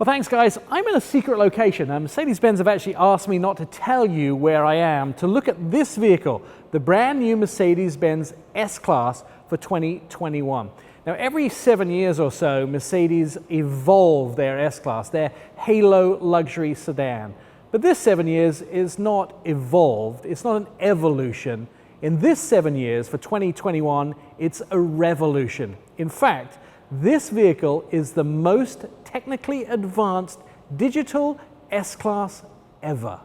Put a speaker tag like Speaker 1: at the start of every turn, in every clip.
Speaker 1: Well, thanks guys. I'm in a secret location. Mercedes-Benz have actually asked me not to tell you where I am to look at this vehicle, the brand new Mercedes-Benz S-Class for 2021. Now, every 7 years or so, Mercedes evolve their S-Class, their halo luxury sedan. But this 7 years is not evolved, it's not an evolution. In this 7 years, for 2021, it's a revolution. In fact, this vehicle is the most technically advanced digital S-Class ever.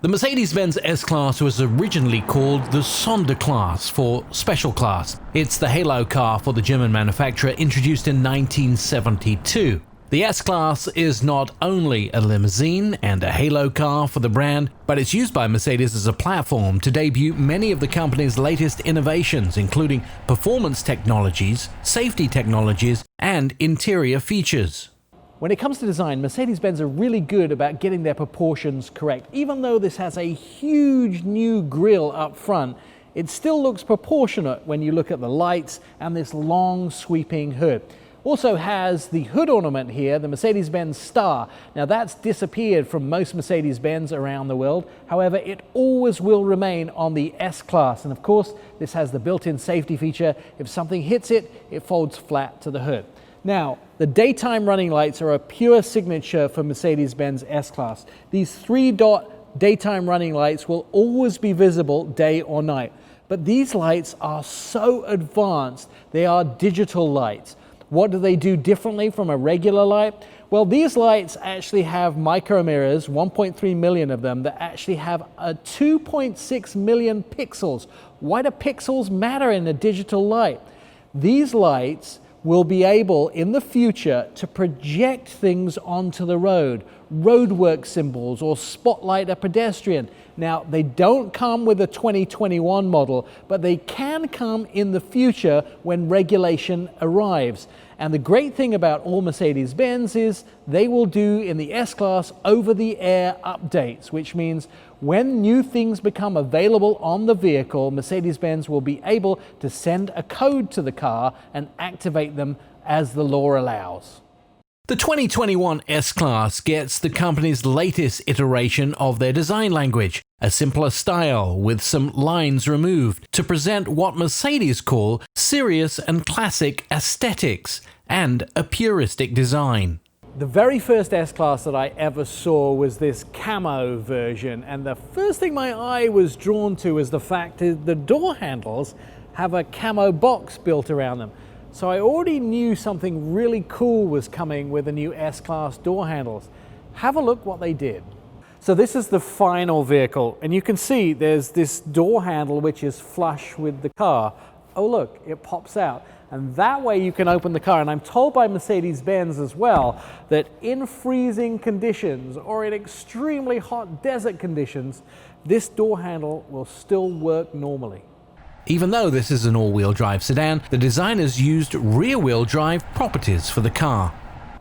Speaker 2: The Mercedes-Benz S-Class was originally called the Sonderklasse for Special Class. It's the halo car for the German manufacturer, introduced in 1972. The S-Class is not only a limousine and a halo car for the brand, but it's used by Mercedes as a platform to debut many of the company's latest innovations, including performance technologies, safety technologies, and interior features.
Speaker 1: When it comes to design, Mercedes-Benz are really good about getting their proportions correct. Even though this has a huge new grille up front, it still looks proportionate when you look at the lights and this long sweeping hood. Also has the hood ornament here, the Mercedes-Benz star. Now that's disappeared from most Mercedes-Benz around the world. However, it always will remain on the S-Class. And of course, this has the built-in safety feature. If something hits it, it folds flat to the hood. Now, the daytime running lights are a pure signature for Mercedes-Benz S-Class. These 3-dot daytime running lights will always be visible day or night. But these lights are so advanced, they are digital lights. What do they do differently from a regular light? Well, these lights actually have micro mirrors, 1.3 million of them, that actually have a 2.6 million pixels. Why do pixels matter in a digital light? These lights will be able in the future to project things onto the road, roadwork symbols or spotlight a pedestrian. Now, they don't come with a 2021 model, but they can come in the future when regulation arrives. And the great thing about all Mercedes-Benz is they will do in the S-Class over-the-air updates, which means when new things become available on the vehicle, Mercedes-Benz will be able to send a code to the car and activate them as the law allows.
Speaker 2: The 2021 S-Class gets the company's latest iteration of their design language, a simpler style with some lines removed to present what Mercedes call serious and classic aesthetics and a puristic design.
Speaker 1: The very first S-Class that I ever saw was this camo version, and the first thing my eye was drawn to is the fact that the door handles have a camo box built around them. So I already knew something really cool was coming with the new S-Class door handles. Have a look what they did. So this is the final vehicle, and you can see there's this door handle which is flush with the car. Oh look, it pops out. And that way you can open the car. And I'm told by Mercedes-Benz as well that in freezing conditions or in extremely hot desert conditions, this door handle will still work normally.
Speaker 2: Even though this is an all-wheel drive sedan, the designers used rear-wheel drive properties for the car.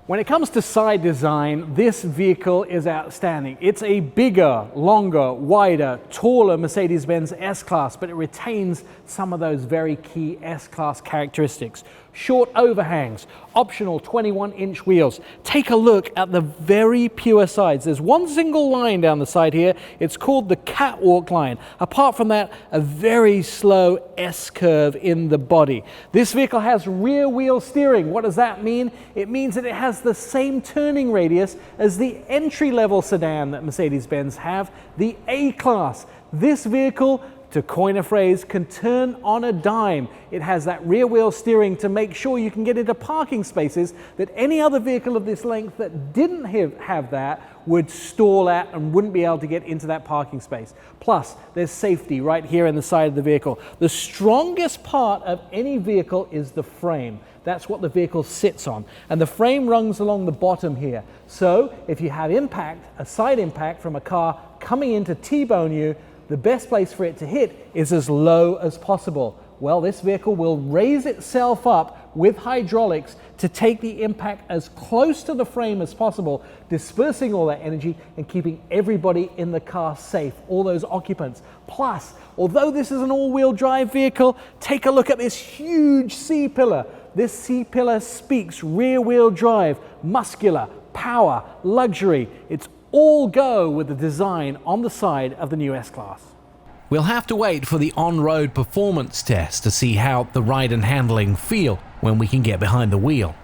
Speaker 1: When it comes to side design, this vehicle is outstanding. It's a bigger, longer, wider, taller Mercedes-Benz S-Class, but it retains some of those very key S-Class characteristics. Short overhangs, optional 21-inch wheels. Take a look at the very pure sides. There's one single line down the side here. It's called the catwalk line. Apart from that, a very slow S-curve in the body. This vehicle has rear wheel steering. What does that mean? It means that it has the same turning radius as the entry-level sedan that Mercedes-Benz have, the A-Class. This vehicle, to coin a phrase, can turn on a dime. It has that rear wheel steering to make sure you can get into parking spaces that any other vehicle of this length that didn't have that would stall at and wouldn't be able to get into that parking space. Plus, there's safety right here in the side of the vehicle. The strongest part of any vehicle is the frame. That's what the vehicle sits on. And the frame runs along the bottom here. So if you have impact, a side impact from a car coming in to T-bone you, the best place for it to hit is as low as possible. Well, this vehicle will raise itself up with hydraulics to take the impact as close to the frame as possible, dispersing all that energy and keeping everybody in the car safe, all those occupants. Plus, although this is an all-wheel drive vehicle, take a look at this huge C-pillar. This C-pillar speaks rear-wheel drive, muscular, power, luxury, it's all go with the design on the side of the new S-Class.
Speaker 2: We'll have to wait for the on-road performance test to see how the ride and handling feel when we can get behind the wheel.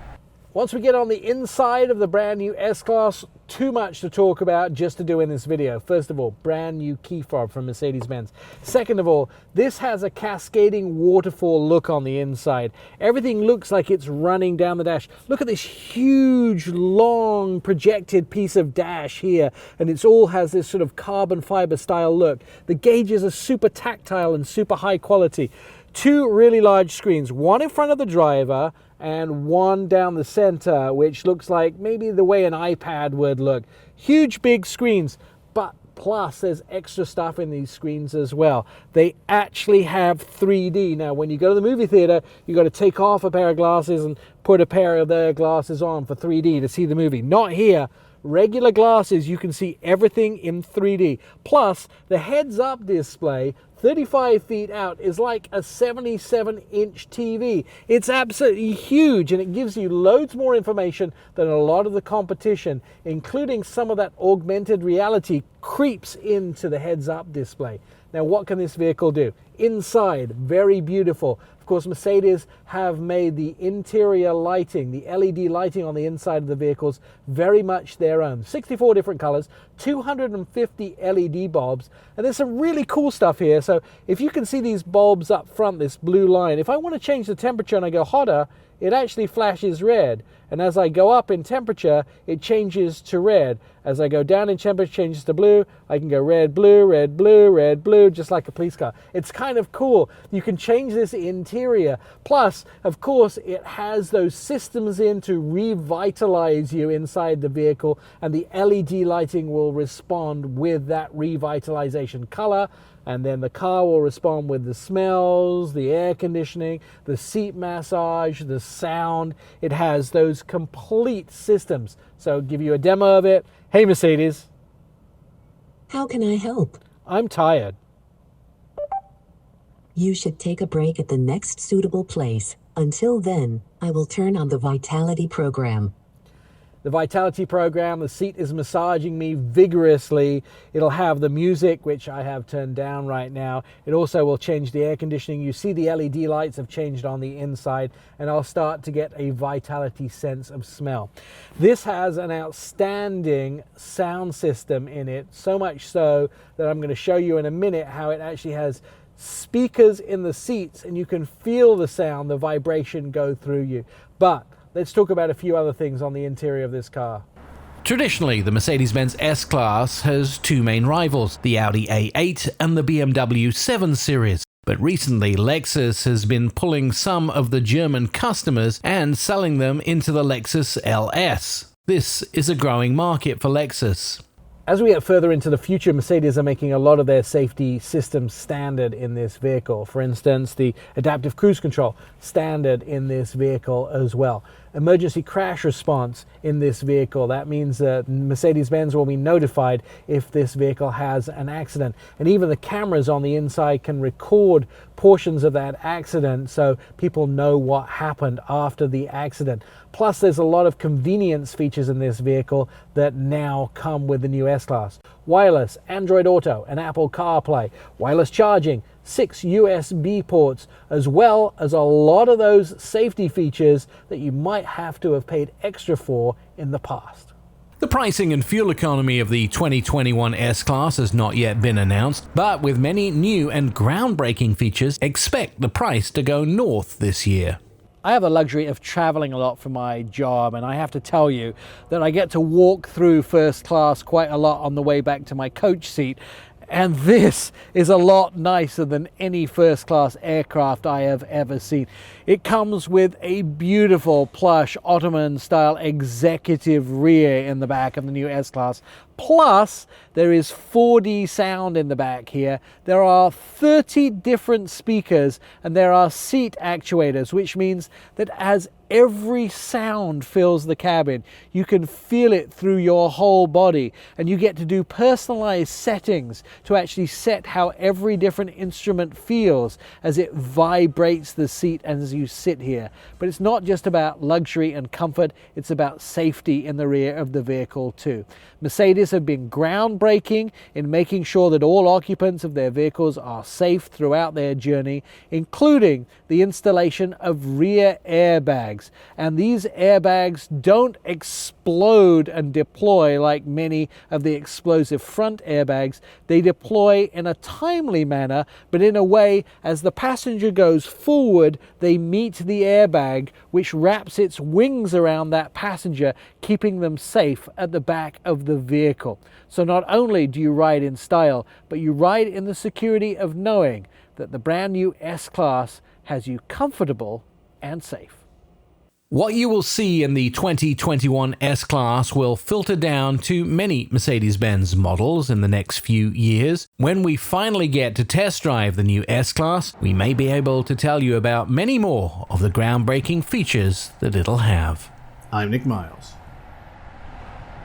Speaker 1: Once we get on the inside of the brand new S-Class, too much to talk about just to do in this video. First of all, brand new key fob from Mercedes-Benz. Second of all, this has a cascading waterfall look on the inside. Everything looks like it's running down the dash. Look at this huge, long, projected piece of dash here, and it all has this sort of carbon fiber style look. The gauges are super tactile and super high quality. Two really large screens, one in front of the driver and one down the center, which looks like maybe the way an iPad would look. Huge big screens, but plus there's extra stuff in these screens as well. They actually have 3D. Now when you go to the movie theater, you got to take off a pair of glasses and put a pair of their glasses on for 3D to see the movie. Not here. Regular glasses, you can see everything in 3D. Plus, the heads-up display 35 feet out is like a 77-inch TV. It's absolutely huge, and it gives you loads more information than a lot of the competition, including some of that augmented reality creeps into the heads-up display. Now, what can this vehicle do? Inside, very beautiful. Of course, Mercedes have made the interior lighting, the LED lighting on the inside of the vehicles, very much their own. 64 different colors, 250 LED bulbs, and there's some really cool stuff here. So if you can see these bulbs up front, this blue line, if I want to change the temperature and I go hotter, it actually flashes red. And as I go up in temperature, it changes to red. As I go down in temperature, it changes to blue. I can go red, blue, red, blue, red, blue, just like a police car. It's kind of cool. You can change this interior. Plus, of course, it has those systems in to revitalize you inside the vehicle, and the LED lighting will respond with that revitalization color. And then the car will respond with the smells, the air conditioning, the seat massage, the sound. It has those complete systems. So I'll give you a demo of it. Hey, Mercedes.
Speaker 3: How can I help?
Speaker 1: I'm tired.
Speaker 3: You should take a break at the next suitable place. Until then, I will turn on the Vitality program.
Speaker 1: The Vitality program, the seat is massaging me vigorously. It'll have the music, which I have turned down right now. It also will change the air conditioning. You see the LED lights have changed on the inside, and I'll start to get a Vitality sense of smell. This has an outstanding sound system in it, so much so that I'm going to show you in a minute how it actually has speakers in the seats, and you can feel the sound, the vibration go through you. But let's talk about a few other things on the interior of this car.
Speaker 2: Traditionally, the Mercedes-Benz S-Class has two main rivals, the Audi A8 and the BMW 7 Series. But recently, Lexus has been pulling some of the German customers and selling them into the Lexus LS. This is a growing market for Lexus.
Speaker 1: As we get further into the future, Mercedes are making a lot of their safety systems standard in this vehicle. For instance, the adaptive cruise control, standard in this vehicle as well. Emergency crash response in this vehicle. That means that Mercedes-Benz will be notified if this vehicle has an accident. And even the cameras on the inside can record portions of that accident so people know what happened after the accident. Plus, there's a lot of convenience features in this vehicle that now come with the new S-Class. Wireless, Android Auto, and Apple CarPlay, wireless charging, 6 USB ports, as well as a lot of those safety features that you might have to have paid extra for in the past.
Speaker 2: The pricing and fuel economy of the 2021 S-Class has not yet been announced, but with many new and groundbreaking features, expect the price to go north this year.
Speaker 1: I have the luxury of traveling a lot for my job, and I have to tell you that I get to walk through first class quite a lot on the way back to my coach seat. And this is a lot nicer than any first class aircraft I have ever seen. It comes with a beautiful plush Ottoman style executive rear in the back of the new S-Class. Plus, there is 4D sound in the back here. There are 30 different speakers, and there are seat actuators, which means that as every sound fills the cabin. You can feel it through your whole body, and you get to do personalized settings to actually set how every different instrument feels as it vibrates the seat as you sit here. But it's not just about luxury and comfort, it's about safety in the rear of the vehicle too. Mercedes have been groundbreaking in making sure that all occupants of their vehicles are safe throughout their journey, including the installation of rear airbags. And these airbags don't explode and deploy like many of the explosive front airbags. They deploy in a timely manner, but in a way as the passenger goes forward, they meet the airbag, which wraps its wings around that passenger, keeping them safe at the back of the vehicle. So not only do you ride in style, but you ride in the security of knowing that the brand new S-Class has you comfortable and safe.
Speaker 2: What you will see in the 2021 S-Class will filter down to many Mercedes-Benz models in the next few years. When we finally get to test drive the new S-Class, we may be able to tell you about many more of the groundbreaking features that it'll have.
Speaker 4: I'm Nik Miles.